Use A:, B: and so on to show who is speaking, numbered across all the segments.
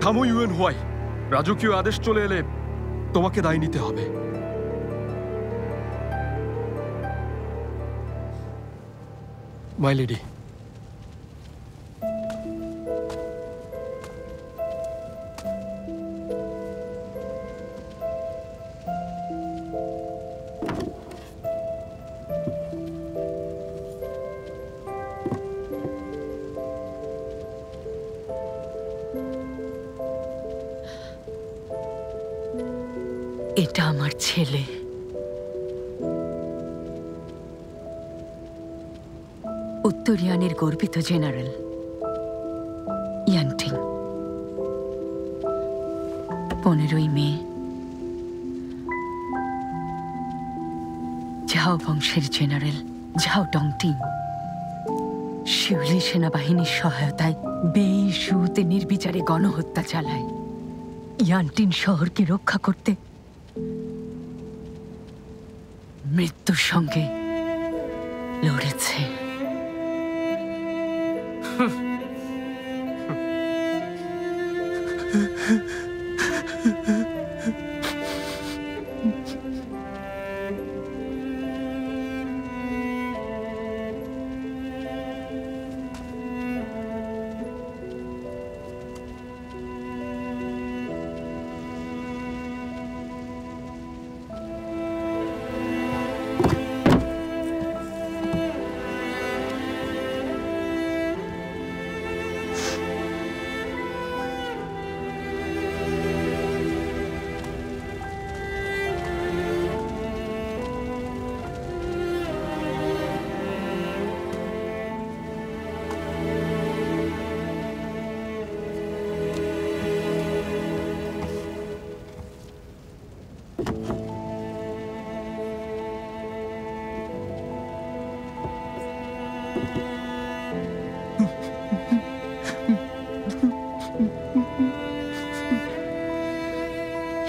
A: থামো UN why. রাজকীয় আদেশ চলে এলে তোমাকে দায় নিতে হবে। মাই লেডি,
B: এটা আমার ছেলে। উত্তরিয়ানের গর্বিত জেনারেল ইয়ানটিং। 15ই মে ঝাও বংশের জেনারেল ঝাও ডংটিং শিউলি সেনাবাহিনীর সহায়তায় বেইশুতে নির্বিচারে গণহত্যা চালায়। ইয়ানটিন শহরকে রক্ষা করতে মৃত্যুর সঙ্গে লড়েছে।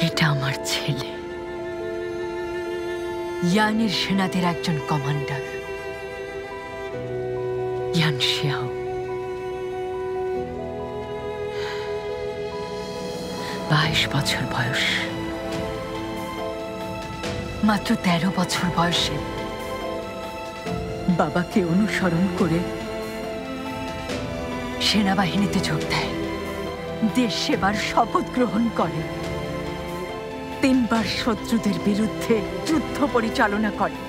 B: এটা আমার ছেলে, ইয়ানের সেনাদের একজন কমান্ডার, ইয়ান শিয়াও। 22 বছর বয়স। মাত্র 13 বছর বয়সে বাবাকে অনুসরণ করে সেনাবাহিনীতে যোগ দেয়, দেশ সেবার শপথ গ্রহণ করে, 3 বার শত্রুদের বিরুদ্ধে যুদ্ধ পরিচালনা করে,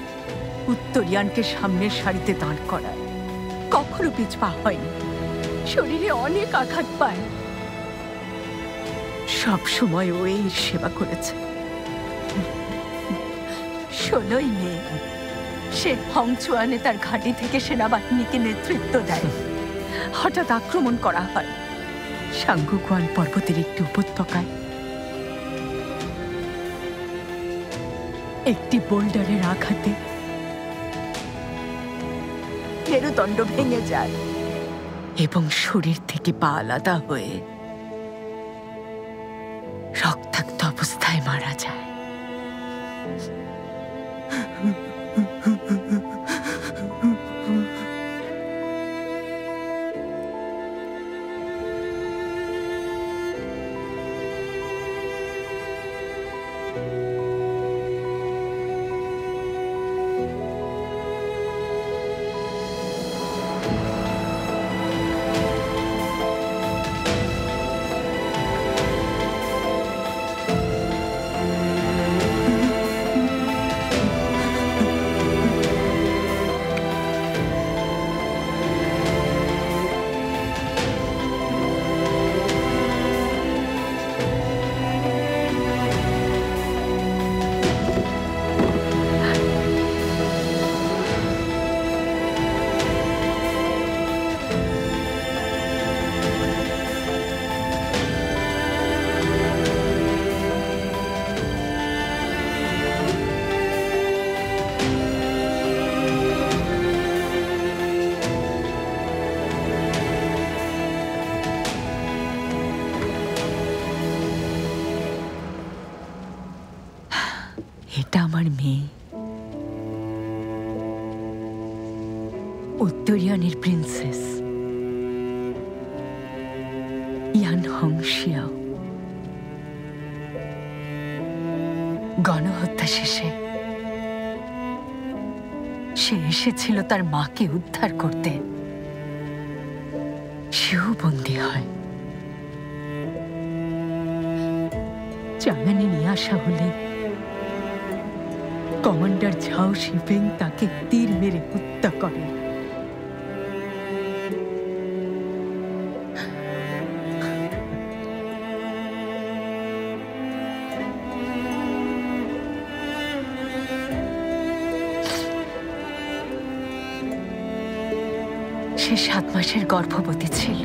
B: উত্তরিয়ানকে সামনের সারিতে দাঁড় করায়। কখনো পিছপা হয়নি, শরীরে অনেক আঘাত পায়, সব সময় ও এই সেবা করেছে। 16ই মে সে হংচুয়ানে তার ঘাঁটি থেকে সেনাবাহিনীকে নেতৃত্ব দেয়। হঠাৎ আক্রমণ করা হয় সাঙ্গুকুয়ান পর্বতের একটি উপত্যকায়। একটি বোল্ডারের আঘাতে মেরুদণ্ড ভেঙে যায় এবং শরীর থেকে পা আলাদা হয়ে রক্তাক্ত অবস্থায় মারা যায়। এটা আমার মেয়ে, উত্তরিয়ানের প্রিন্সেস ইয়ান হংসিয়াও গণহত্যা শেষে সে এসেছিল তার মাকে উদ্ধার করতে, সেও বন্দী হয়। চাঙানে নিয়ে আসা হলে কমান্ডার ঝাও শিফেং তাকে তীর মেরে হত্যা করে। সে 7 মাসের গর্ভবতী ছিল।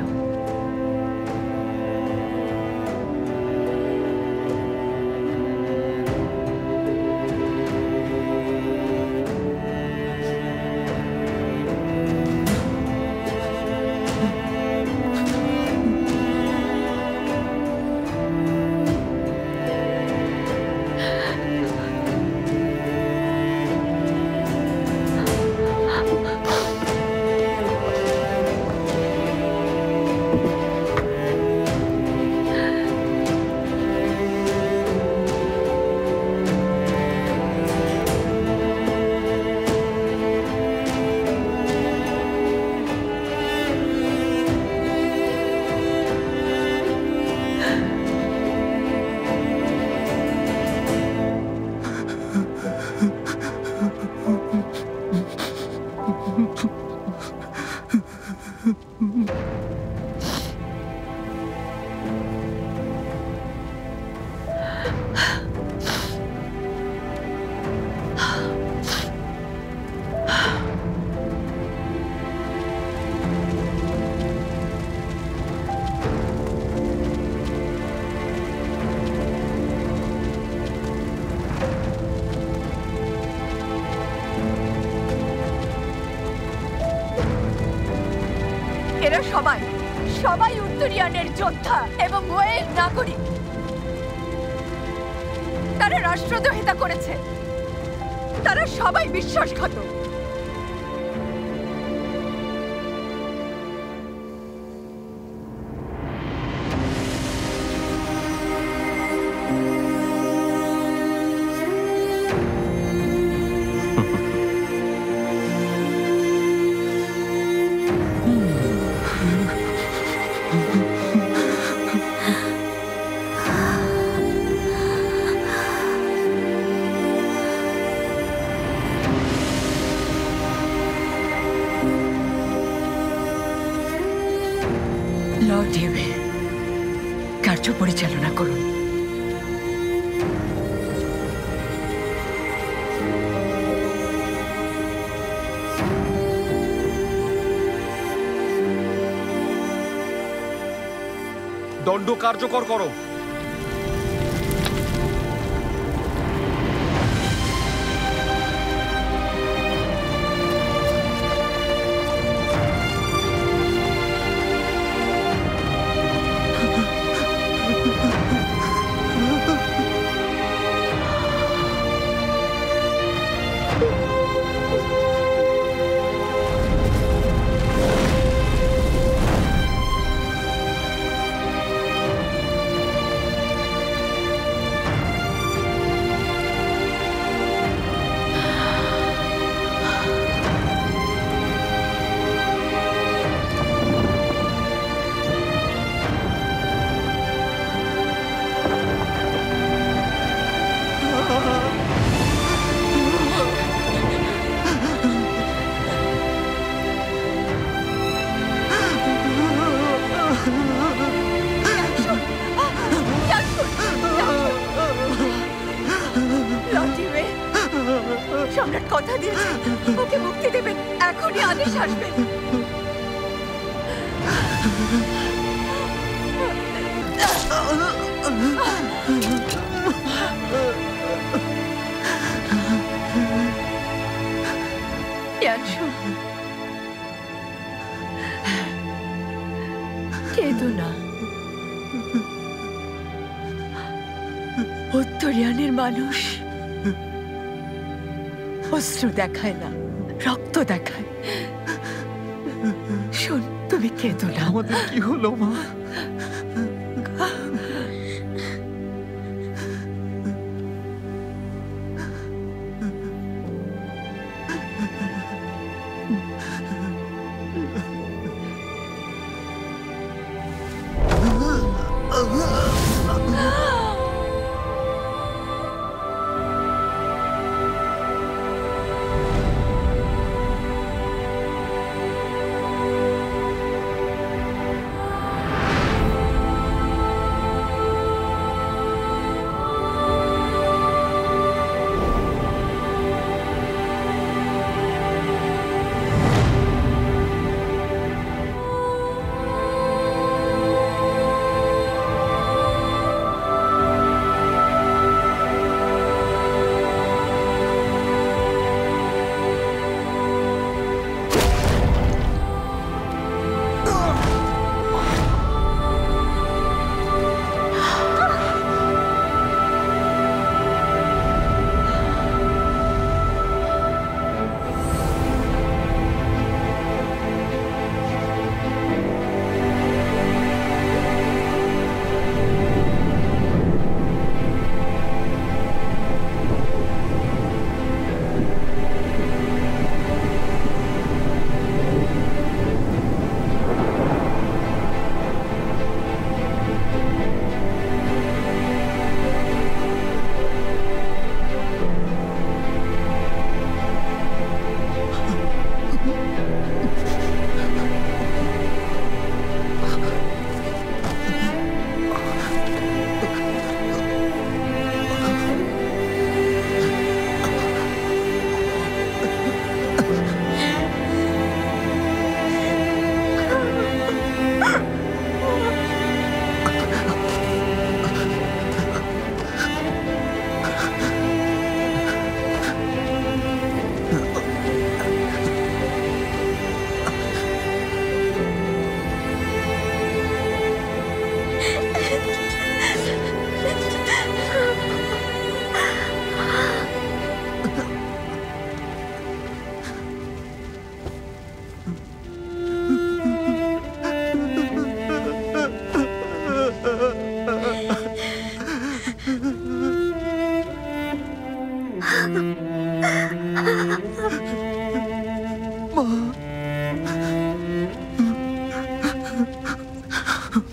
B: এরা সবাই সবাই উত্তরিয়ানের যোদ্ধা এবং ওয়ের নাগরিক। তারা রাষ্ট্রদ্রোহিতা করেছে, তারা সবাই বিশ্বাসঘাতক। লর্ড ইউয়ে, কার্য পরিচালনা করুন।
A: দণ্ড কার্যকর করো। সম্রাট কথা দিয়েছে, ওকে মুক্তি দেবেন, এখনই আদেশ আসবে। কেঁদো না, উত্তরিয়ানের মানুষ অশ্রু দেখায় না, রক্ত দেখায়। শোন, তুমি কেঁদো না।
C: আমাদের কি হলো মা?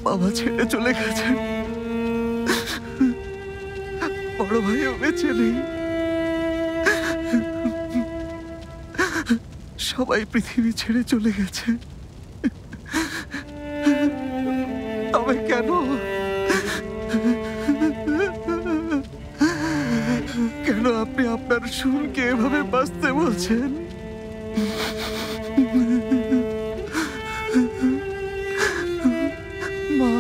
C: বাবা ছেড়ে চলে গেছে, বড় ভাইও বেঁচে নেই, সবাই পৃথিবী ছেড়ে চলে গেছে। তবে কেন কেন আপনি আপনার সুরকে এভাবে বাঁচতে বলছেন? মা,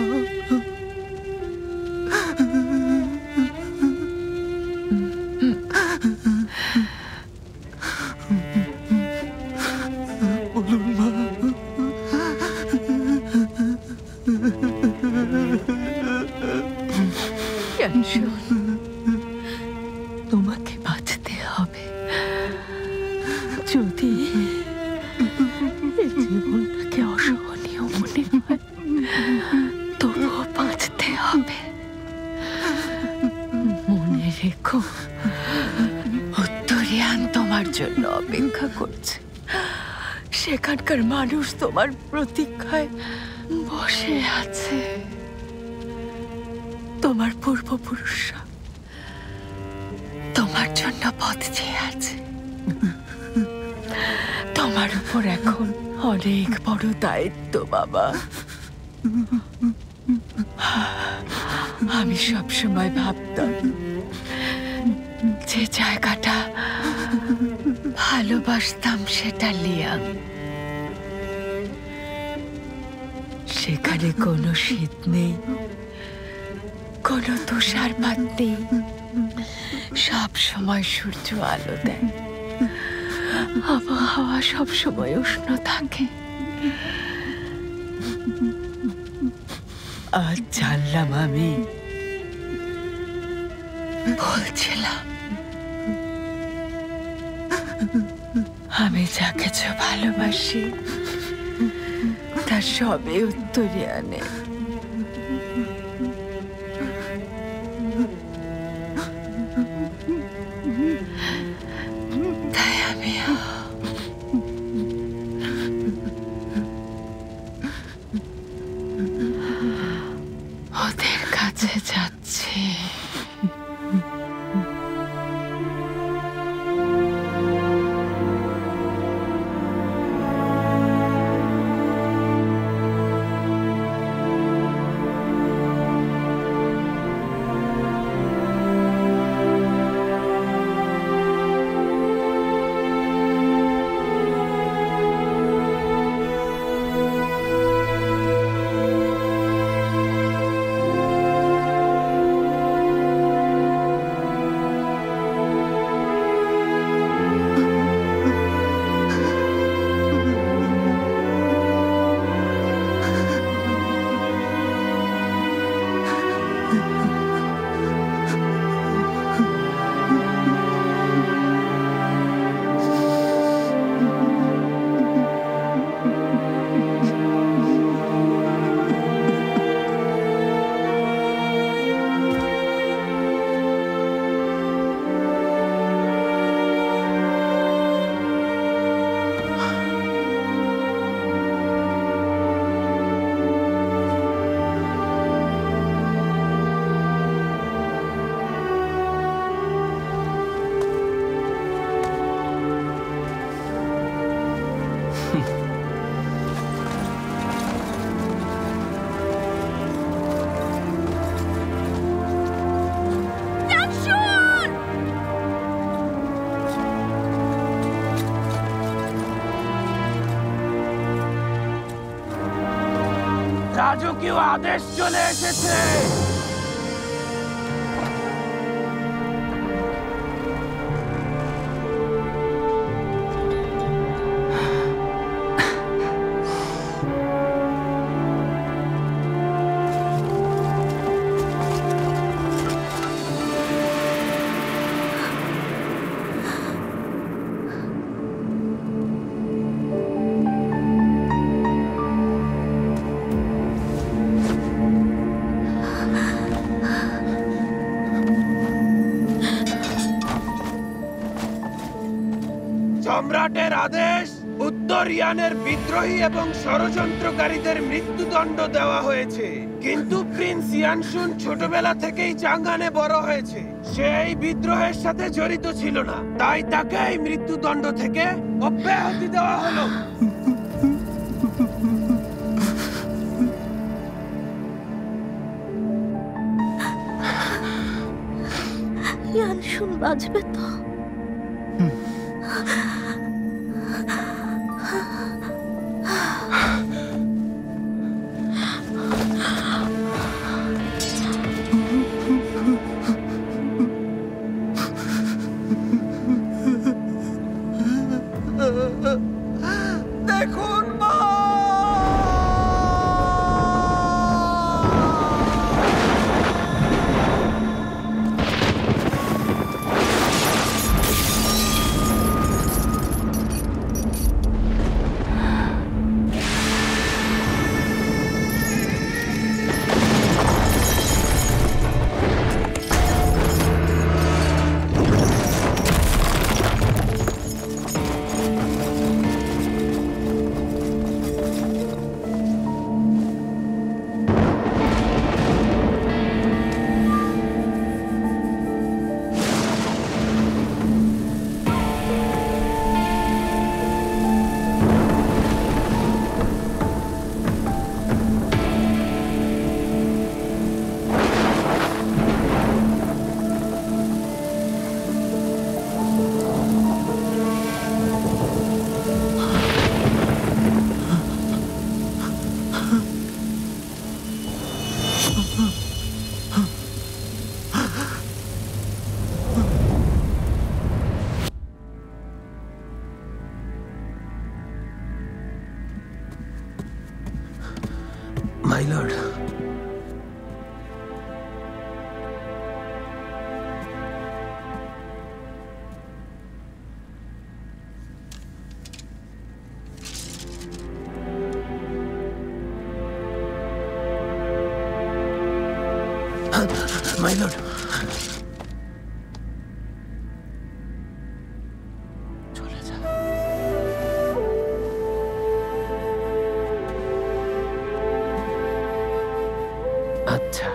C: বলুন মা।
B: তোমাকে বাঁচতে হবে। যদি এই জীবনটাকে অসহনীয় মনে হয়, তবুও বাঁচতে হবে। মনে রেখো, উত্তরিয়ান তোমার জন্য অপেক্ষা করছে। সেখানকার মানুষ তোমার প্রতীক্ষায় বসে আছে। তোমার পূর্বপুরুষরা তোমার জন্য পথ চেয়ে আছে। তোমার উপর এখন অনেক বড় দায়িত্ব বাবা। আমি সবসময় ভাবতাম যে জায়গাটা ভালোবাসতাম সেটা লিয়াং। সেখানে কোনো শীত নেই, কোনো তুষারপাত নেই, সব সময় সূর্য আলো দেয়, আবহাওয়া সব সময় উষ্ণ থাকে। আজ জানলাম আমি বলছিলাম, আমি যা কিছু ভালোবাসি তার সবই উত্তরিয়ানে। তাই আমি ওদের
D: কাছে যাচ্ছি।
E: রাজকীয় আদেশ চলে এসেছে। সম্রাটের আদেশ, উত্তর ইয়ানের বিদ্রোহী এবং ষড়যন্ত্রকারীদের মৃত্যুদণ্ড দেওয়া হয়েছে। কিন্তু প্রিন্স ইয়ানশুন ছোটবেলা থেকেই চাঙ্গানে বড় হয়েছে। সে এই বিদ্রোহের সাথে জড়িত ছিল না, তাই তাকে এই মৃত্যুদণ্ড থেকে অব্যাহতি দেওয়া হলো।
A: ইয়ানশুন বাঁচবে তো?
C: দেখুন মা!
E: মাই লর্ড, মাই লর্ড, চলে যা। আচ্ছা,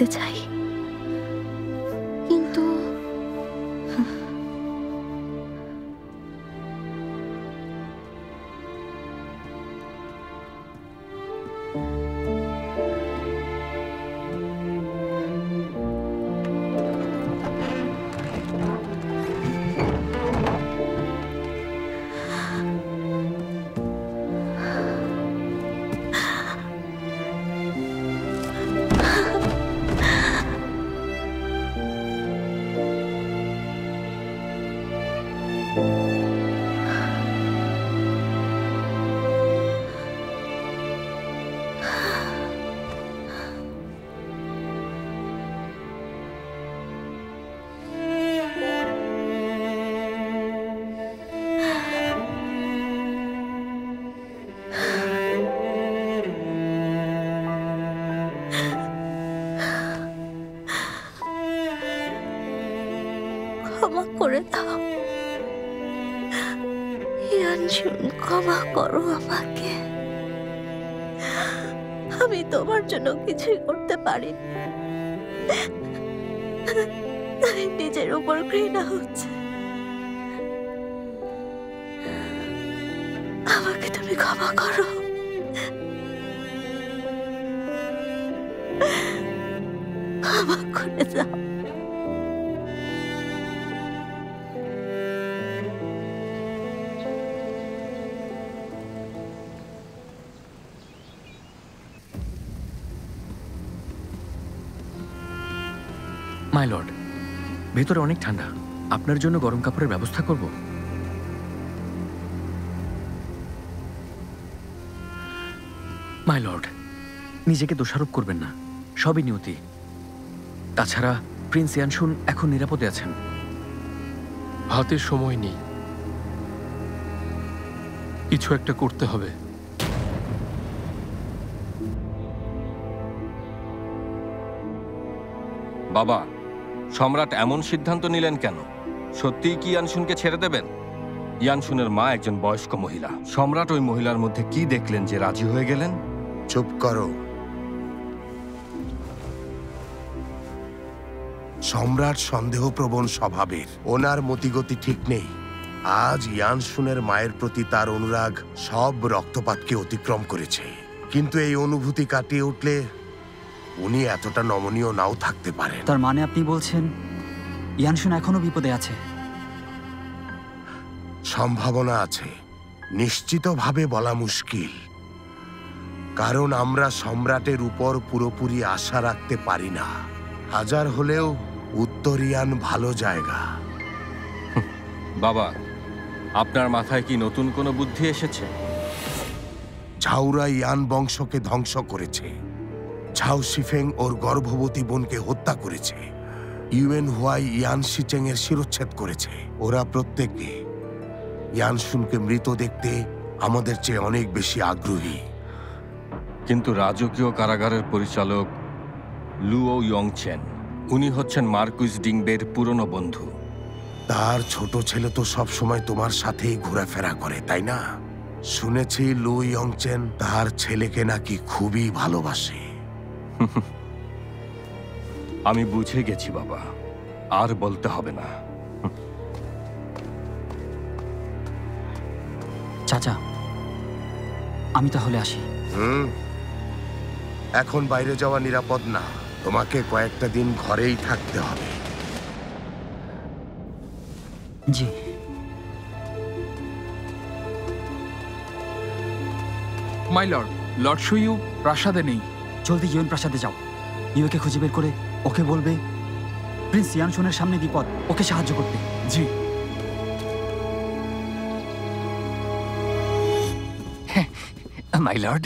D: করতে চাই, কিন্তু ক্ষমা করে দাও ইয়ানশুন, ক্ষমা করো আমাকে। আমি তোমার জন্য কিছুই করতে পারিনি, তাই নিজের উপর ঘৃণা হচ্ছে। আমাকে তুমি ক্ষমা করো। ক্ষমা করে দাও।
F: মাই লর্ড, ভেতরে অনেক ঠান্ডা, আপনার জন্য গরম কাপড়ের ব্যবস্থা করব। মাই লর্ড, নিজেকে দোষারোপ করবেন না, সবই নিয়তি। তাছাড়া প্রিন্স ইয়ানশুন এখন নিরাপদে আছেন।
G: হাতে সময় নেই, কিছু একটা করতে হবে।
H: বাবা, সম্রাট এমন সিদ্ধান্ত নিলেন কেন? সত্যিই কি ইয়ানশুনকে ছেড়ে দেবেন? ইয়ানশুনের মা একজন বয়স্ক মহিলা। সম্রাট ওই মহিলার মধ্যে কি দেখলেন যে রাজি হয়ে গেলেন?
I: চুপ করো। সম্রাট সন্দেহপ্রবণ স্বভাবের, ওনার মতিগতি ঠিক নেই। আজ ইয়ানশুনের মায়ের প্রতি তার অনুরাগ সব রক্তপাতকে অতিক্রম করেছে, কিন্তু এই অনুভূতি কাটিয়ে উঠলে উনি এতটা নমনীয় নাও থাকতে পারেন।
J: তার মানে আপনি বলছেন ইয়ানশুন এখনো বিপদে আছে?
I: সম্ভাবনা আছে, নিশ্চিতভাবে বলা মুশকিল, কারণ আমরা সম্রাটের উপর পুরোপুরি আশা রাখতে পারি না। হাজার হলেও উত্তরিয়ান ভালো জায়গা।
H: বাবা, আপনার মাথায় কি নতুন কোনো বুদ্ধি এসেছে?
I: ঝাউরা ইয়ান বংশকে ধ্বংস করেছে, ঝাও শিফেং ওর গর্ভবতী বোনকে হত্যা করেছে, ইউএন হুয়াই ইয়ান শিচেং এর শিরচ্ছেদ করেছে। ওরা প্রত্যেকে ইয়ানশুনকে মৃত দেখতে আমাদের চেয়ে অনেক বেশি আগ্রহী।
H: কিন্তু রাজকীয় কারাগারের পরিচালক লুও ইয়ংচেন, উনি হচ্ছেন মার্কুইস ডিংবের পুরনো বন্ধু।
I: তার ছোট ছেলে তো সবসময় তোমার সাথেই ঘোরাফেরা করে, তাই না? শুনেছি লু ইয়ংচেন তার ছেলেকে নাকি খুবই ভালোবাসে।
H: আমি বুঝে গেছি বাবা, আর বলতে হবে না।
J: চাচা, আমি তাহলে আসি।
I: এখন বাইরে যাওয়া নিরাপদ না, তোমাকে কয়েকটা দিন ঘরেই থাকতে হবে।
J: জি।
K: মাই লর্ড, লর্ড সুইউ প্রাসাদে নেই।
J: জলদি ইউএন প্রাসাদে যাও, ইউকে খুঁজে বের করে ওকে বলবে প্রিন্স ইয়ানশুনের সামনে বিপদ, ওকে সাহায্য করতে।
K: জি।
F: মাই লর্ড,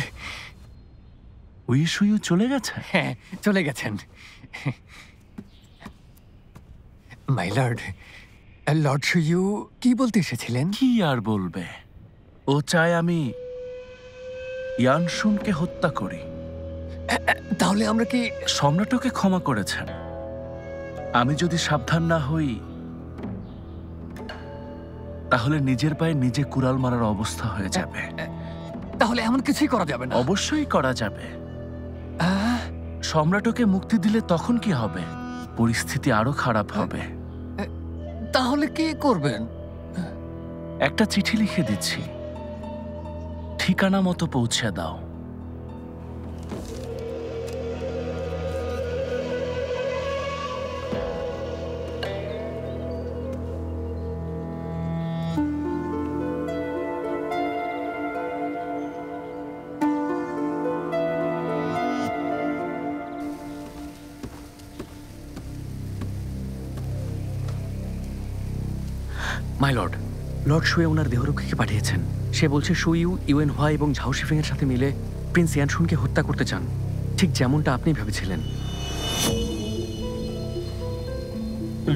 F: উইশুইউ চলে গেছে? হ্যাঁ, চলে গেছেন। মাই লর্ড, লর্ড সুইউ কি বলতে এসেছিলেন?
C: কি আর বলবে, ও চায় আমি ইয়ানশুনকে হত্যা করি।
F: তাহলে আমরা কি?
C: সম্রাটকে ক্ষমা করেছেন, আমি যদি সাবধান না হই তাহলে নিজের পায়ে নিজে কুড়াল মারার অবস্থা হয়ে যাবে।
F: তাহলে এমন কিছুই করা যাবে না?
C: অবশ্যই করা যাবে।
L: সম্রাটকে মুক্তি দিলে তখন কি হবে? পরিস্থিতি আরো খারাপ হবে।
M: তাহলে কি করবেন?
L: একটা চিঠি লিখে দিচ্ছি, ঠিকানা মতো পৌঁছে দাও।
F: মাই লর্ড, লর্ড শুয়ে ওনার দেহরক্ষীকে পাঠিয়েছেন। সে বলছে শুইউ, ইউএন হোয়া এবং ঝাও শিফিং এর সাথে মিলে প্রিন্স ইয়ানশুনকে হত্যা করতে চান, ঠিক যেমনটা আপনি ভেবেছিলেন।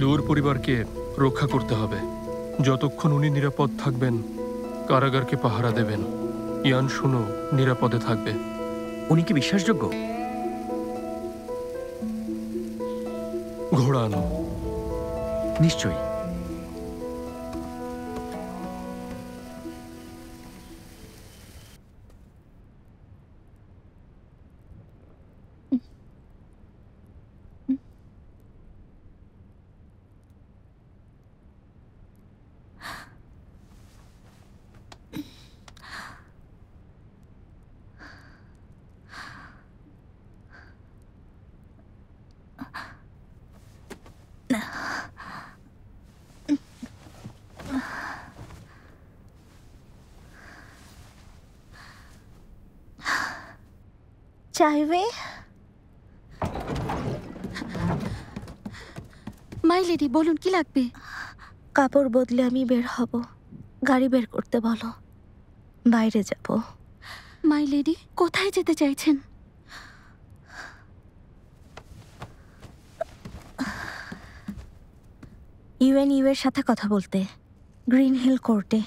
G: লুর পরিবারকে রক্ষা করতে হবে। যতক্ষণ উনি নিরাপদ থাকবেন, কারাগারকে পাহারা দেবেন। ইয়ানশুনও নিরাপদে থাকবে।
F: উনি কি বিশ্বাসযোগ্য?
G: ঘোড়া আনো।
F: নিশ্চয়ই।
D: চাইবে?
A: মাই লেডি, বলুন কি লাগবে?
D: কাপড় বদলে আমি বের হব। গাড়ি বের করতে বলো, বাইরে যাব।
A: মাই লেডি, কোথায় যেতে চাইছেন?
D: ইউএনইউ এর সাথে কথা বলতে, গ্রিন হিল কোর্টে।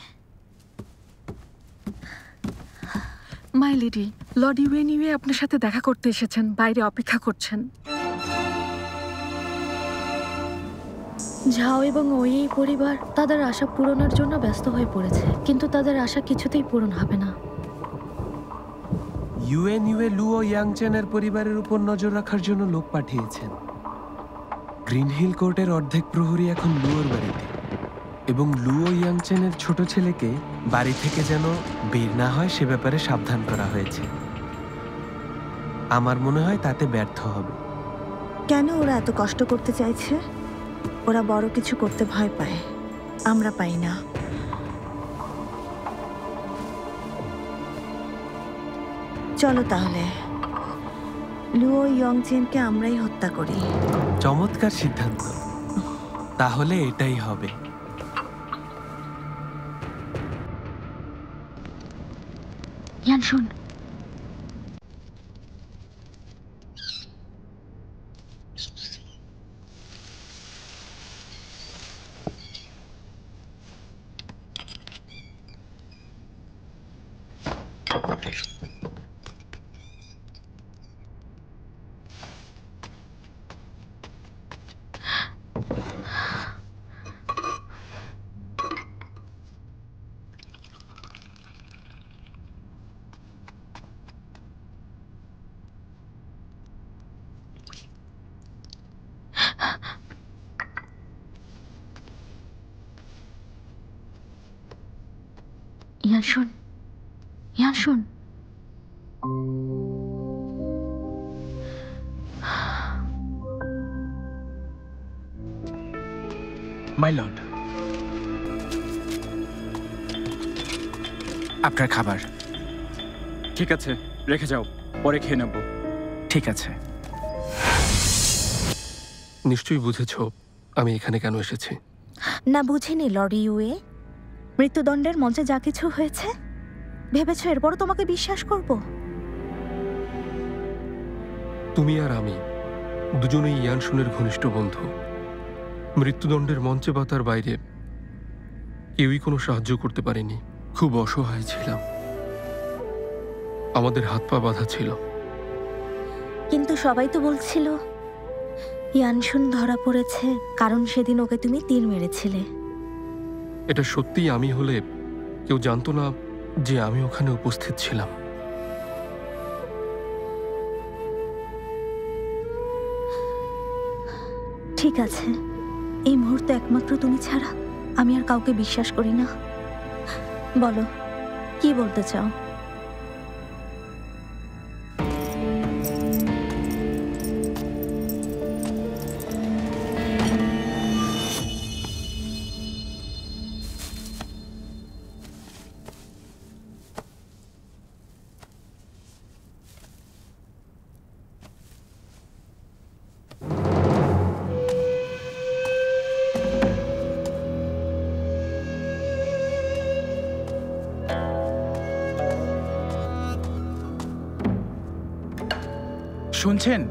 N: মাই লেডি, লর্ড ইউএনইউ আপনার সাথে দেখা করতে এসেছেন, বাইরে অপেক্ষা করছেন।
D: ঝাও এবং ওই পরিবার তাদের আশা পূরণের জন্য ব্যস্ত হয়ে পড়েছে, কিন্তু তাদের আশা কিছুতেই পূরণ হবে না।
E: ইউএনইউ লু ও ইয়াংচেনের পরিবারের উপর নজর রাখার জন্য লোক পাঠিয়েছেন। গ্রিন হিল কোর্টের অর্ধেক প্রহরী এখন লুয়োর বাড়িতে, এবং লু ও ইয়াংচেনের ছোট ছেলেকে বাড়ি থেকে যেন বের না হয় সে ব্যাপারে সাবধান করা হয়েছে। আমার মনে হয় তাতে ব্যর্থ হবে।
D: কেন ওরা এত কষ্ট করতে চাইছে? ওরা বড় কিছু করতে ভয় পায়, আমরা পাই না। চলো তাহলে লুও ইয়ংচেনকে আমরাই হত্যা করি।
E: চমৎকার সিদ্ধান্ত, তাহলে এটাই হবে।
A: ইয়ানশুন, ইয়ানশুন, ইয়ানশুন।
K: মাই লর্ড, আপনার খাবার।
J: ঠিক আছে, রেখে যাও, পরে খেয়ে নেব।
K: ঠিক আছে।
G: নিশ্চয়ই বুঝেছ আমি এখানে কেন এসেছি।
D: না, বুঝিনি লর্ড ইউএ। মৃত্যুদণ্ডের মঞ্চে যা কিছু হয়েছে, ভেবেছ এরপরও তোমাকে বিশ্বাস করব?
G: তুমি আর আমি দুজনেই ইয়ানশুনের ঘনিষ্ঠ বন্ধু। মৃত্যুদণ্ডের মঞ্চে বা তার বাইরে কেউই কোনো সাহায্য করতে পারেনি। খুব অসহায় ছিলাম, আমাদের হাত পা বাঁধা ছিল।
D: কিন্তু সবাই তো বলছিল ইয়ানশুন ধরা পড়েছে কারণ সেদিন ওকে তুমি তীর মেরেছিলে।
G: এটা সত্যিই আমি হলে কেউ জানতো না যে আমি ওখানে উপস্থিত ছিলাম।
D: ঠিক আছে, এই মুহূর্তে একমাত্র তুমি ছাড়া আমি আর কাউকে বিশ্বাস করি না। বলো, কি বলতে চাও?
O: শুনছেন?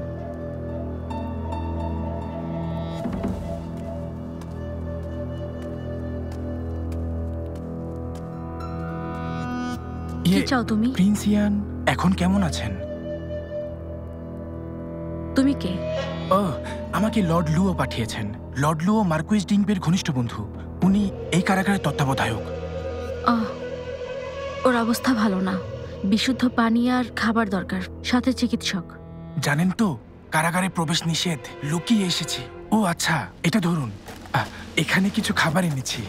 D: কি চাও তুমি?
O: প্রিন্স ইয়ান এখন কেমন আছেন?
D: তুমি কে?
O: ও, আমাকে লর্ড লুও পাঠিয়েছেন। লর্ড লুও মার্কুইস ডিংপের ঘনিষ্ঠ বন্ধু। উনি এই কারাগারের তত্ত্বাবধায়ক।
D: ওর অবস্থা ভালো না, বিশুদ্ধ পানি আর খাবার দরকার, সাথে চিকিৎসক।
O: জানেন তো, কারাগারে প্রবেশ নিষেধ, লুকিয়ে এসেছি। ও আচ্ছা, এটা ধরুন, এখানে কিছু খাবার এনেছি।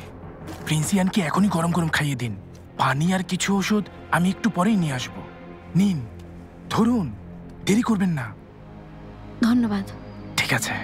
O: প্রিন্স ইয়ানকে এখনই গরম গরম খাইয়ে দিন। পানি আর কিছু ওষুধ আমি একটু পরেই নিয়ে আসব। নিন, ধরুন, দেরি করবেন না।
D: ধন্যবাদ।
O: ঠিক আছে।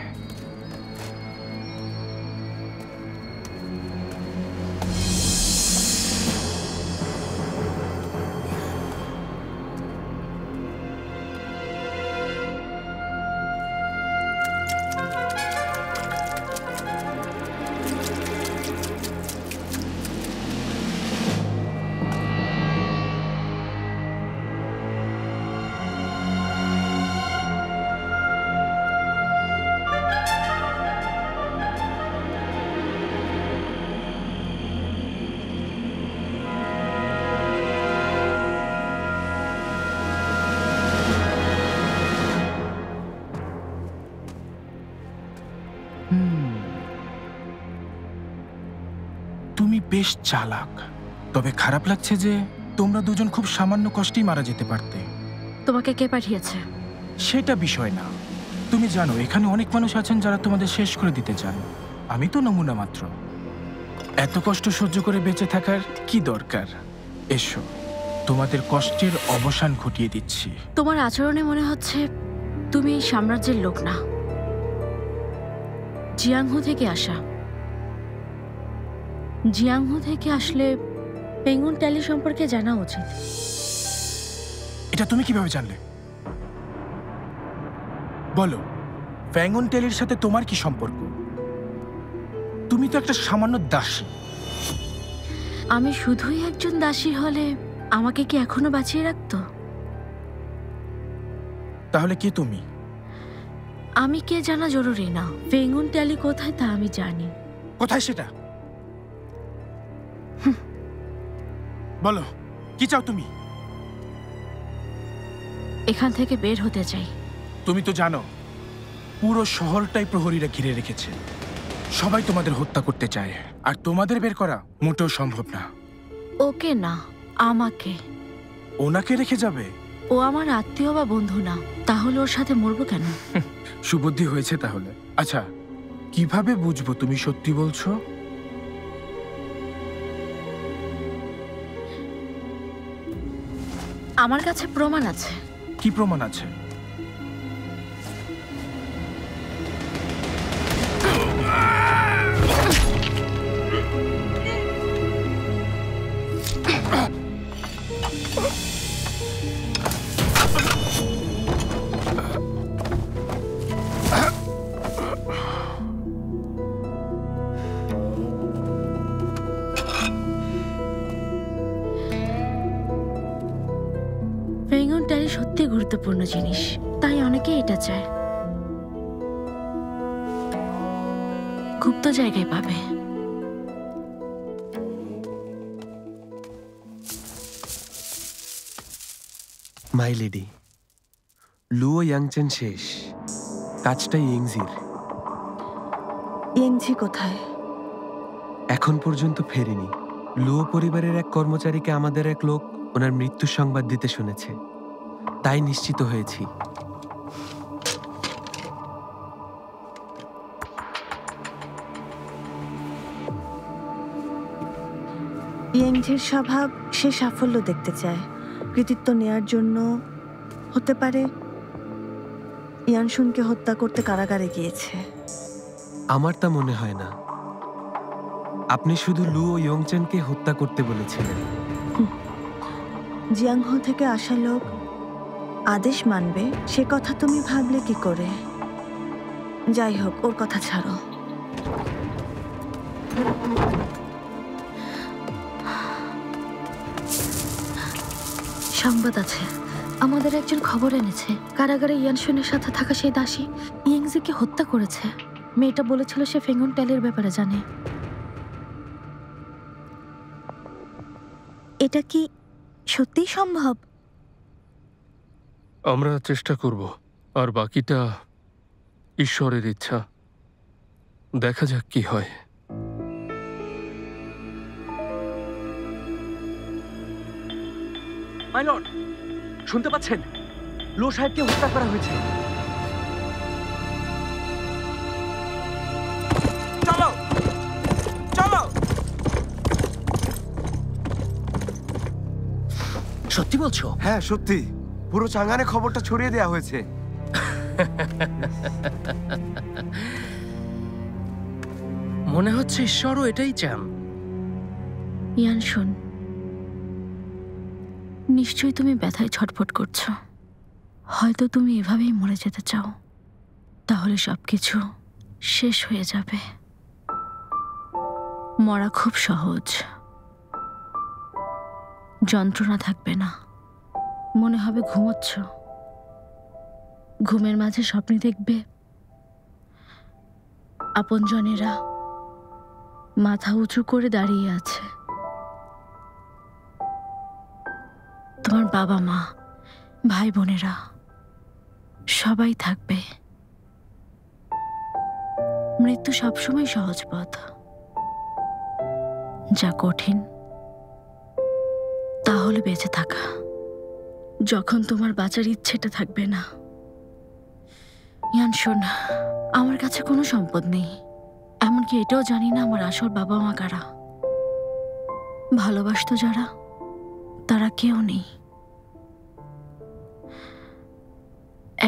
O: তুমি বেশ চালাক, তবে খারাপ লাগছে যে তোমরা দুজন খুব সামান্য কষ্টেই মারা যেতে পারতে।
D: তোমাকে কে পাঠিয়েছে?
O: সেটা বিষয় না। তুমি জানো এখানে অনেক মানুষ আছেন যারা তোমাদের শেষ করে দিতে চান। আমি তো নমুনা মাত্র। এত কষ্ট সহ্য করে বেঁচে থাকার কি দরকার? এসো, তোমাদের কষ্টের অবসান ঘটিয়ে দিচ্ছি।
D: তোমার আচরণে মনে হচ্ছে তুমি এই সাম্রাজ্যের লোক না, জিয়াংহু থেকে আসা। জিয়াংহু থেকে আসলে পেঙ্গুন ট্যালি সম্পর্কে জানা উচিত।
O: এটা তুমি কিভাবে জানলে? বলো, পেঙ্গুন ট্যালির সাথে তোমার কি সম্পর্ক? তুমি তো একটা সামান্য দাসী।
D: আমি শুধুই একজন দাসী হলে আমাকে কি এখনো বাঁচিয়ে রাখতো?
O: তাহলে কে তুমি?
D: আমি কে জানা জরুরি না, পেঙ্গুন ট্যালি কোথায় তা আমি জানি।
O: কোথায় সেটা বলো, কি চাও তুমি?
D: এখান থেকে বের হতে চাই।
O: তুমি তো জানো পুরো শহরটাই প্রহরীরা ঘিরে রেখেছে। সবাই তোমাদের হত্যা করতে চায়, আর তোমাদের বের করা মোটেও সম্ভব না।
D: ওকে না, আমাকে।
O: ওনাকে রেখে যাবে?
D: ও আমার আত্মীয় বা বন্ধু না, তাহলে ওর সাথে মরবো কেন?
O: সুবুদ্ধি হয়েছে তাহলে। আচ্ছা, কিভাবে বুঝবো তুমি সত্যি বলছো?
D: আমার কাছে প্রমাণ আছে।
O: কি প্রমাণ আছে?
D: পেঙ্গুন ট্যালি সত্যি গুরুত্বপূর্ণ জিনিস, তাই অনেকে এটা চায়। গুপ্ত জায়গায় পাবে।
C: মাই লেডি, লুও ইয়াংচেন শেষ, কাজটা ইংজির।
A: ইংজি কোথায়?
C: এখন পর্যন্ত ফেরেনি। লুও পরিবারের এক কর্মচারীকে আমাদের এক লোক ওনার মৃত্যুর সংবাদ দিতে শুনেছে, তাই নিশ্চিত হয়েছি।
D: ইয়েংঝের স্বভাব, সে সাফল্য দেখতে চায়। কৃতিত্ব নেয়ার জন্য হতে পারে ইয়ানশুনকে হত্যা করতে কারাগারে গিয়েছে।
C: আমার তা মনে হয় না। আপনি শুধু লু ও ইয়ংচেনকে হত্যা করতে বলেছিলেন।
D: জিয়াংহো থেকে আসা লোক আদেশ মানবে সে কথা তুমি ভাবলে কি করে? যাই হোক, ওর কথা ছাড়ো।
P: সংবাদ আছে, আমাদের একজন খবর এনেছে কারাগারে ইয়ানশুনের সাথে থাকা সেই দাসী ইয়েংজিকে হত্যা করেছে। মেয়েটা বলেছিল সে ফেঙ্গন টেলের ব্যাপারে জানে।
D: এটা কি সত্যিই সম্ভব?
G: আমরা চেষ্টা করব, আর বাকিটা ঈশ্বরের ইচ্ছা। দেখা যাক কি হয়।
F: মাই লর্ড, শুনতে পাচ্ছেন? লো সাহেবকে হত্যা করা হয়েছে।
E: চলো চলো।
F: সত্যি বলছো?
E: হ্যাঁ সত্যি, পুরো চাঙ্গানে খবরটা ছড়িয়ে দেওয়া হয়েছে।
L: মনে হচ্ছে ঈশ্বরও এটাই চান।
P: ইয়ানশুন, নিশ্চয়ই তুমি ব্যথায় ছটফট করছো। হয়তো তুমি এভাবেই মরে যেতে চাও, তাহলে সবকিছু শেষ হয়ে যাবে। মরা খুব সহজ, যন্ত্রণা থাকবে না। মনে হবে ঘুমোচ্ছ, ঘুমের মাঝে স্বপ্নে দেখবে আপনজনেরা মাথা উঁচু করে দাঁড়িয়ে আছে। তোমার বাবা মা, ভাই বোনেরা সবাই থাকবে। মৃত্যু সবসময় সহজ পথ, যা কঠিন তা হলো বেঁচে থাকা যখন তোমার বাঁচার ইচ্ছেটা থাকবে না। ইয়ানশুন, আমার কাছে কোনো সম্পদ নেই, এমনকি এটাও জানি না আমার আসল বাবা মা কারা। ভালোবাসতো যারা, তারা কেউ নেই।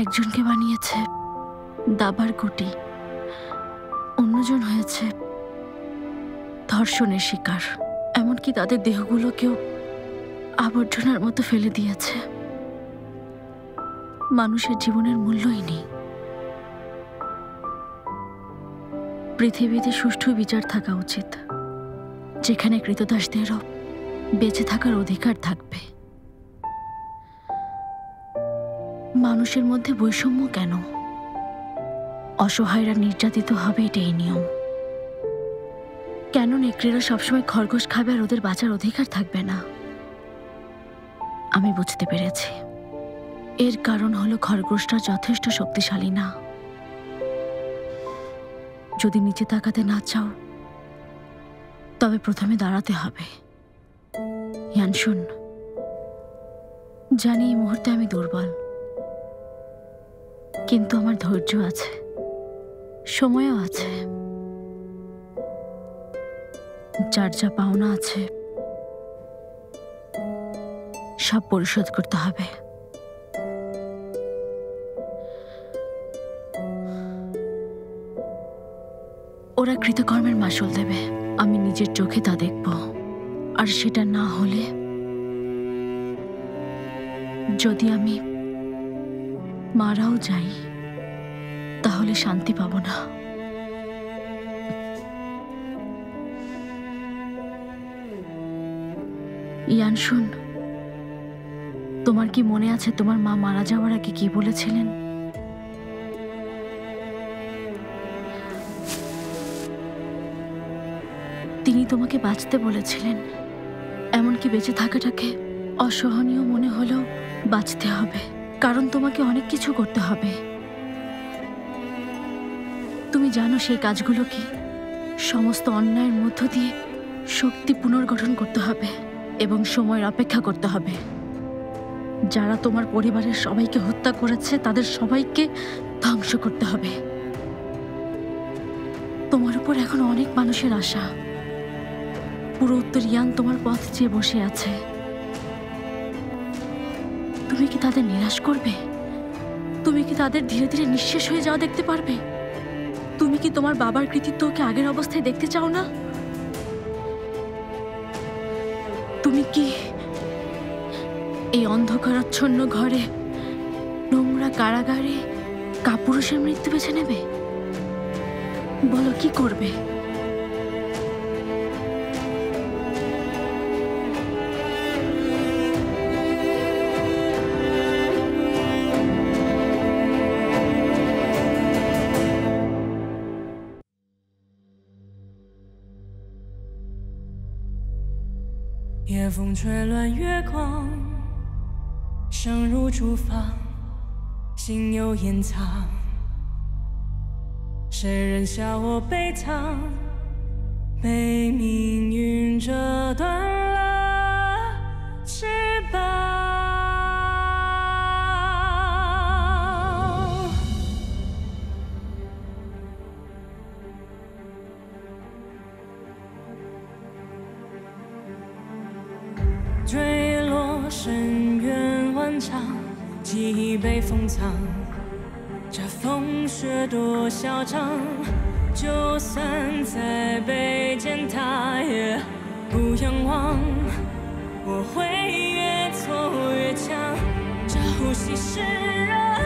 P: একজনকে বানিয়েছে দাবার গুটি, অন্যজন হয়েছে ধর্ষণের শিকার, এমনকি তাদের দেহগুলোকেও আবর্জনার মতো ফেলে দিয়েছে। মানুষের জীবনের মূল্যই নেই। পৃথিবীতে সুষ্ঠু বিচার থাকা উচিত, যেখানে কৃতদাসদেরও বেঁচে থাকার অধিকার থাকবে। মানুষের মধ্যে বৈষম্য কেন? অসহায়রা নির্যাতিত হবে, এটাই নিয়ম। কেন নেকড়েরা সবসময় খরগোশ খাবে আর ওদের বাঁচার অধিকার থাকবে না? আমি বুঝতে পেরেছি, এর কারণ হলো খরগোশটা যথেষ্ট শক্তিশালী না। যদি নিচে তাকাতে না চাও, তবে প্রথমে দাঁড়াতে হবে। ইয়ানশুন, জানি এই মুহূর্তে আমি দুর্বল, কিন্তু আমার ধৈর্য আছে, সময়ও আছে। যার যা পাওনা আছে সব পরিশোধ করতে হবে। ওরা কৃতকর্মের মাসুল দেবে, আমি নিজের চোখে তা দেখব। আর সেটা না হলে, যদি আমি মারাও যাই, তাহলে শান্তি পাব না। ইয়ানশুন, তোমার কি মনে আছে তোমার মা মারা যাওয়ার আগে কি বলেছিলেন? তিনি তোমাকে বাঁচতে বলেছিলেন, এমনকি বেঁচে থাকাটাকে অসহনীয় মনে হলেও বাঁচতে হবে, কারণ তোমাকে অনেক কিছু করতে হবে। তুমি জানো সেই কাজগুলো কি? সমস্ত অন্যায়ের মধ্য দিয়ে শক্তি পুনর্গঠন করতে হবে এবং সময়ের অপেক্ষা করতে হবে। যারা তোমার পরিবারের সবাইকে হত্যা করেছে, তাদের সবাইকে ধ্বংস করতে হবে। তোমার উপর এখন অনেক মানুষের আশা, পুরো উত্তর ইয়ান তোমার পথ চেয়ে বসে আছে। তুমি কি তাদের নিরাশ করবে? তুমি কি তাদের ধীরে ধীরে নিঃশেষ হয়ে যাওয়া দেখতে পারবে? তুমি কি তোমার বাবার কৃতিত্বকে আগের অবস্থায় দেখতে চাও না? তুমি কি এই অন্ধকারাচ্ছন্ন ঘরে, নোংরা কারাগারে কাপুরুষের মৃত্যু বেছে নেবে? বলো, কি করবে?
Q: 夜风吹乱月光，声如竹房，心有掩藏。谁人笑我悲怆，被命运折断了翅膀。坠落深渊万丈，记忆被封藏。这风雪多嚣张，就算再被践踏，也不仰望。我会越挫越强，这呼吸是热。